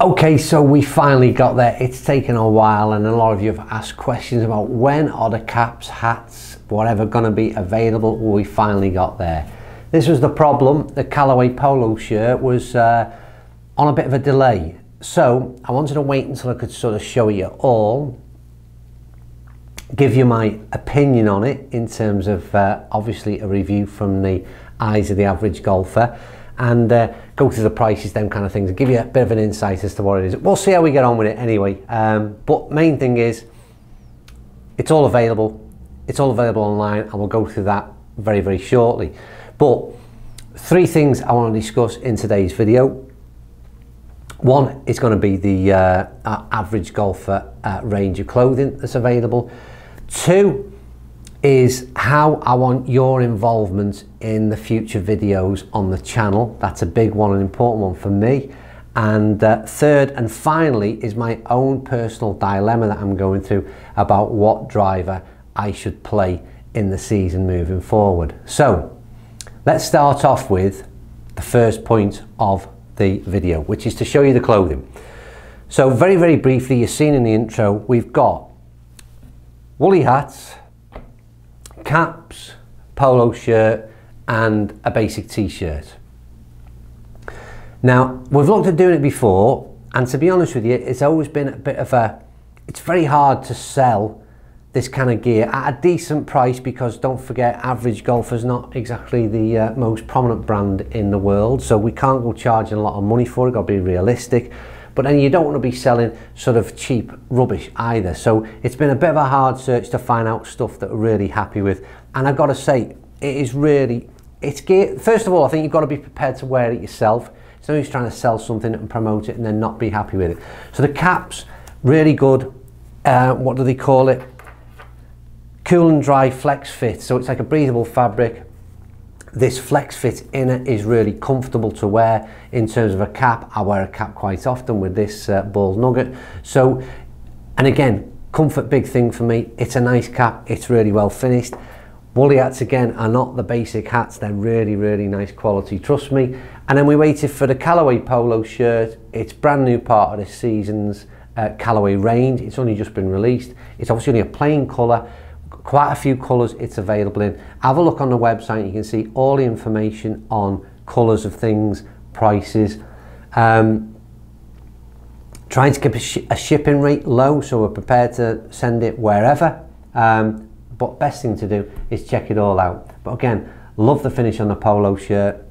Okay, so we finally got there. It's taken a while and a lot of you have asked questions about when are the caps, hats, whatever going to be available. Well, we finally got there. This was the problem. The Callaway polo shirt was on a bit of a delay. So I wanted to wait until I could sort of show you all, give you my opinion on it in terms of obviously a review from the eyes of the average golfer, and go through the prices, them kind of things, and give you a bit of an insight as to what it is. We'll see how we get on with it anyway. But main thing is, it's all available. It's all available online, and we'll go through that very, very shortly. But three things I want to discuss in today's video. One is going to be the average golfer range of clothing that's available. Two is how I want your involvement in the future videos on the channel. That's a big one, an important one for me. And third and finally is my own personal dilemma that I'm going through about what driver I should play in the season moving forward. So let's start off with the first point of the video, which is to show you the clothing. So very, very briefly, you've seen in the intro, we've got woolly hats, caps, polo shirt and a basic t-shirt. Now we've looked at doing it before, and to be honest with you, it's always been a bit of a, it's very hard to sell this kind of gear at a decent price, because don't forget, Average Golfer's not exactly the most prominent brand in the world, so we can't go charging a lot of money for it. Got to be realistic. But then you don't want to be selling sort of cheap rubbish either. So it's been a bit of a hard search to find out stuff that we're really happy with. And I've got to say, it is really, it's gear. First of all, I think you've got to be prepared to wear it yourself. It's no use trying to sell something and promote it and then not be happy with it. So the caps, really good. What do they call it? Cool and dry flex fit. So it's like a breathable fabric. This flex fit inner is really comfortable to wear. In terms of a cap, I wear a cap quite often with this ball nugget. So, and again, comfort, big thing for me. It's a nice cap, it's really well finished. Woolly hats again are not the basic hats, they're really, really nice quality, trust me. And then we waited for the Callaway polo shirt. It's brand new part of this season's Callaway range. It's only just been released. It's obviously only a plain colour. Quite a few colours it's available in. Have a look on the website, you can see all the information on colours of things, prices. Trying to keep a shipping rate low, so we're prepared to send it wherever. But best thing to do is check it all out. But again, love the finish on the polo shirt.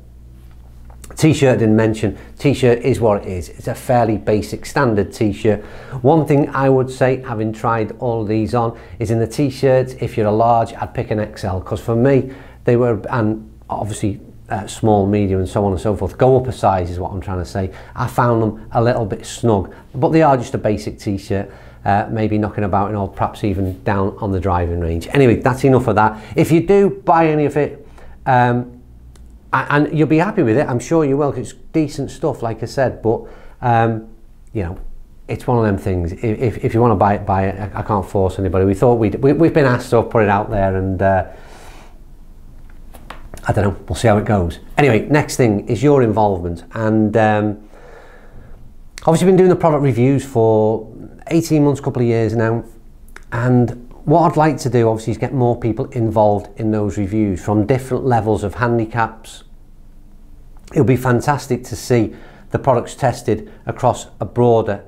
T-shirt didn't mention. T-shirt is what it is. It's a fairly basic standard t-shirt. One thing I would say, having tried all of these on, is in the t-shirts, if you're a large, I'd pick an XL, because for me, they were, and obviously small, medium and so on and so forth, go up a size is what I'm trying to say. I found them a little bit snug, but they are just a basic t-shirt, maybe knocking about, or perhaps even down on the driving range. Anyway, that's enough of that. If you do buy any of it, and you'll be happy with it, I'm sure you will, because it's decent stuff, like I said. But you know, it's one of them things. If you want to buy it, buy it. I can't force anybody. We thought we've been asked to put it out there, and I don't know. We'll see how it goes. Anyway, next thing is your involvement, and obviously been doing the product reviews for 18 months, couple of years now, and what I'd like to do obviously is get more people involved in those reviews from different levels of handicaps. It'll be fantastic to see the products tested across a broader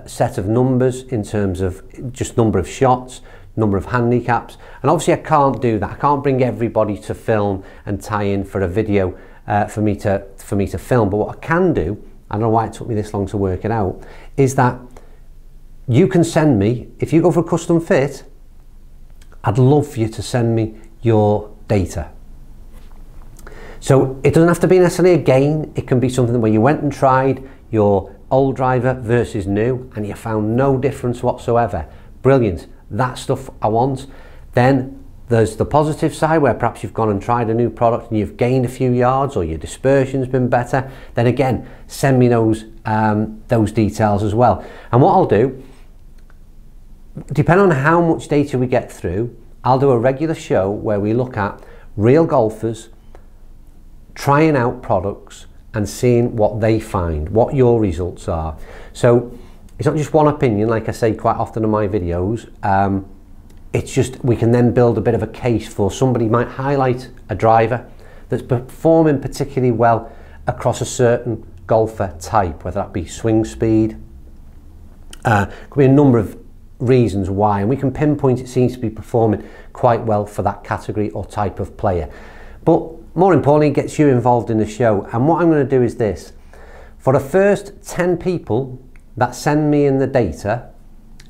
set of numbers in terms of just number of shots, number of handicaps. And obviously I can't do that. I can't bring everybody to film and tie in for a video for me to film. But what I can do, I don't know why it took me this long to work it out, is that you can send me, if you go for a custom fit, I'd love for you to send me your data. So it doesn't have to be necessarily a gain. It can be something where you went and tried your old driver versus new and you found no difference whatsoever. Brilliant. That stuff I want. Then there's the positive side where perhaps you've gone and tried a new product and you've gained a few yards, or your dispersion's been better. Then again, send me those details as well. And what I'll do, depending on how much data we get through, I'll do a regular show where we look at real golfers trying out products and seeing what they find, what your results are. So it's not just one opinion, like I say quite often in my videos. It's just we can then build a bit of a case for somebody might highlight a driver that's performing particularly well across a certain golfer type, whether that be swing speed. Could be a number of reasons why, and we can pinpoint it seems to be performing quite well for that category or type of player. But more importantly, it gets you involved in the show. And what I'm going to do is this. For the first 10 people that send me in the data,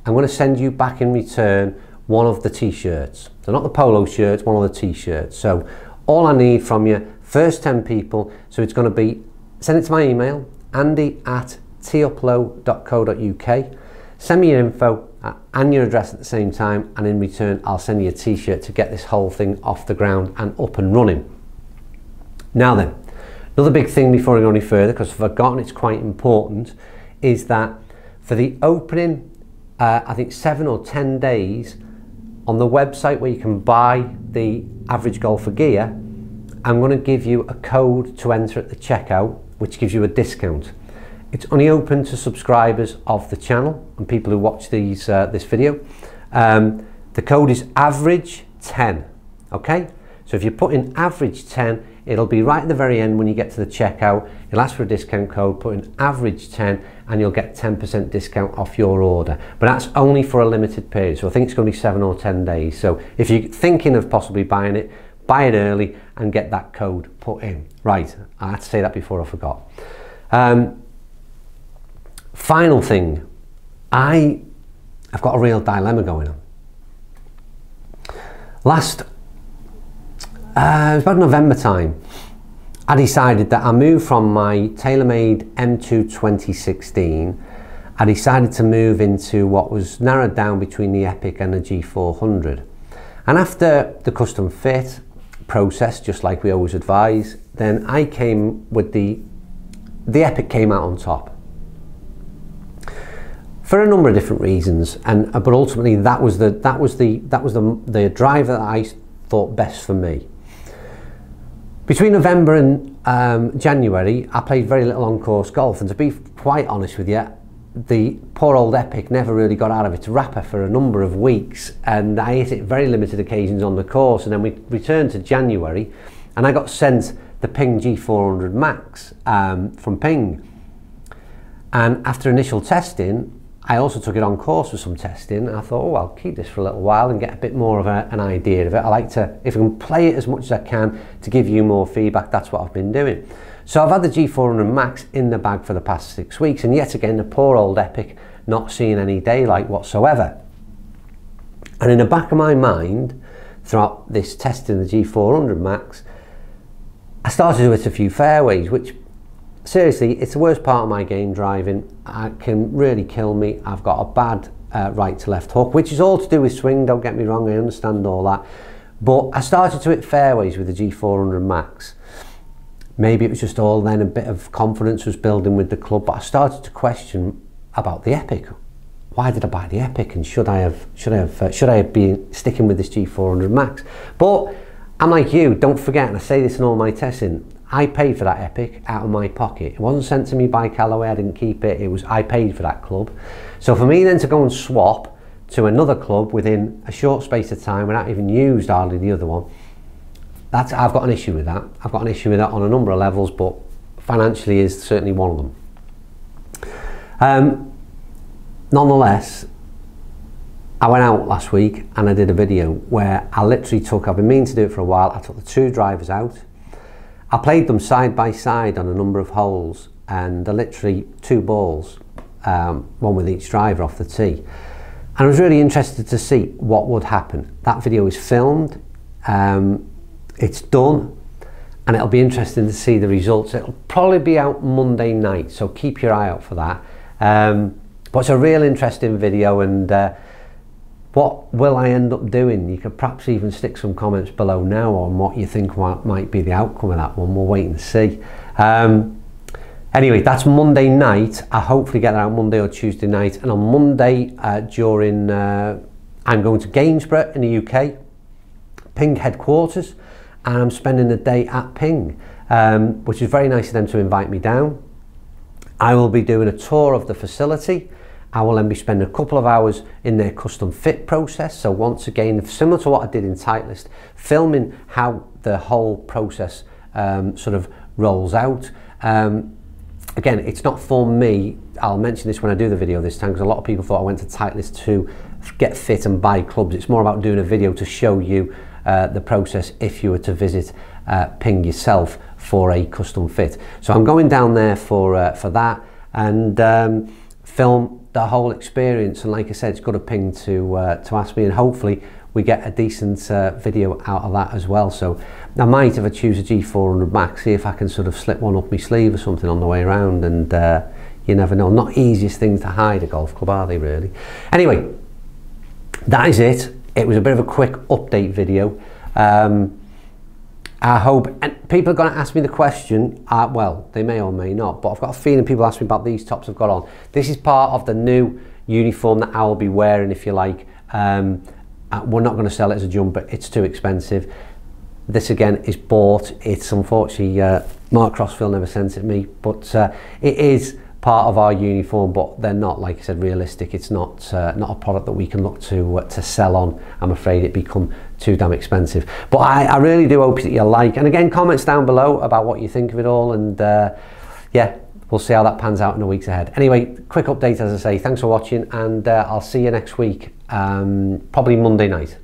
I'm going to send you back in return one of the t-shirts. So not the polo shirts, one of the t-shirts. So all I need from you, first 10 people, so it's going to be, send it to my email, andy@teuplow.co.uk. Send me your info and your address at the same time, and in return I'll send you a t-shirt to get this whole thing off the ground and up and running. Now then, another big thing before I go any further, because I've forgotten it's quite important, is that for the opening, I think 7 or 10 days on the website where you can buy the Average Golfer gear, I'm going to give you a code to enter at the checkout, which gives you a discount. It's only open to subscribers of the channel and people who watch these this video. The code is average10. Okay, so if you put in average 10, it'll be right at the very end when you get to the checkout. It'll ask for a discount code, put in average 10, and you'll get 10% discount off your order. But that's only for a limited period, so I think it's going to be 7 or 10 days. So if you're thinking of possibly buying it, buy it early and get that code put in. Right, I had to say that before I forgot. Final thing, I've got a real dilemma going on. It was about November time, I decided that I moved from my TaylorMade M2 2016. I decided to move into what was narrowed down between the Epic and the G400. And after the custom fit process, just like we always advise, then I came with the Epic came out on top. For a number of different reasons, but ultimately that was the driver that I thought best for me. Between November and January, I played very little on-course golf, and to be quite honest with you, the poor old Epic never really got out of its wrapper for a number of weeks, and I hit it very limited occasions on the course. And then we returned to January, and I got sent the Ping G400 Max from Ping. And after initial testing, I also took it on course for some testing. I thought, oh, I'll keep this for a little while and get a bit more of an idea of it. I like to, if I can play it as much as I can to give you more feedback, that's what I've been doing. So I've had the G400 Max in the bag for the past 6 weeks, and yet again, the poor old Epic not seeing any daylight whatsoever. And in the back of my mind, throughout this testing the G400 Max, I started to hit a few fairways, which seriously, it's the worst part of my game, driving. It can really kill me. I've got a bad right to left hook, which is all to do with swing, don't get me wrong, I understand all that. But I started to hit fairways with the G400 Max. Maybe it was just all then a bit of confidence was building with the club, but I started to question about the Epic. Why did I buy the Epic, and should I have been sticking with this G400 Max? But I'm like you, don't forget, and I say this in all my testing, I paid for that Epic out of my pocket. It wasn't sent to me by Callaway, I didn't keep it. It was, I paid for that club. So for me then to go and swap to another club within a short space of time without even used hardly the other one, I've got an issue with that. I've got an issue with that on a number of levels, but financially is certainly one of them. Nonetheless, I went out last week and I did a video where I literally I've been meaning to do it for a while, I took the 2 drivers out. I played them side by side on a number of holes, and they're literally 2 balls, one with each driver off the tee. And I was really interested to see what would happen. That video is filmed, it's done, and it'll be interesting to see the results. It'll probably be out Monday night, so keep your eye out for that. But it's a real interesting video, and what will I end up doing? You could perhaps even stick some comments below now on what you think might be the outcome of that one. We'll wait and see. Anyway, that's Monday night. I hopefully get that out Monday or Tuesday night. And on Monday, I'm going to Gainsborough in the UK, Ping headquarters, and I'm spending the day at Ping. which is very nice of them to invite me down. I will be doing a tour of the facility. I will then be spending a couple of hours in their custom fit process. So once again, similar to what I did in Titleist, filming how the whole process sort of rolls out. Again, it's not for me. I'll mention this when I do the video this time, because a lot of people thought I went to Titleist to get fit and buy clubs. It's more about doing a video to show you the process if you were to visit Ping yourself for a custom fit. So I'm going down there for that and film the whole experience. And like I said, it's good of Ping to ask me, and hopefully we get a decent video out of that as well. So I might, if I choose a G400 Max, see if I can sort of slip one up my sleeve or something on the way around, and you never know. Not easiest things to hide a golf club, are they really? Anyway, that is it. It was a bit of a quick update video. I hope, and people are going to ask me the question, well, they may or may not, but I've got a feeling people ask me about these tops I've got on. This is part of the new uniform that I will be wearing, if you like. We're not going to sell it as a jumper, it's too expensive. This again is bought. It's unfortunately, Mark Crossfield never sent it me, but it is part of our uniform, but they're not, like I said, realistic. It's not not a product that we can look to sell on. I'm afraid it become too damn expensive. But I really do hope that you like, and again, comments down below about what you think of it all, and yeah, we'll see how that pans out in the weeks ahead. Anyway, quick update, as I say. Thanks for watching, and I'll see you next week, probably Monday night.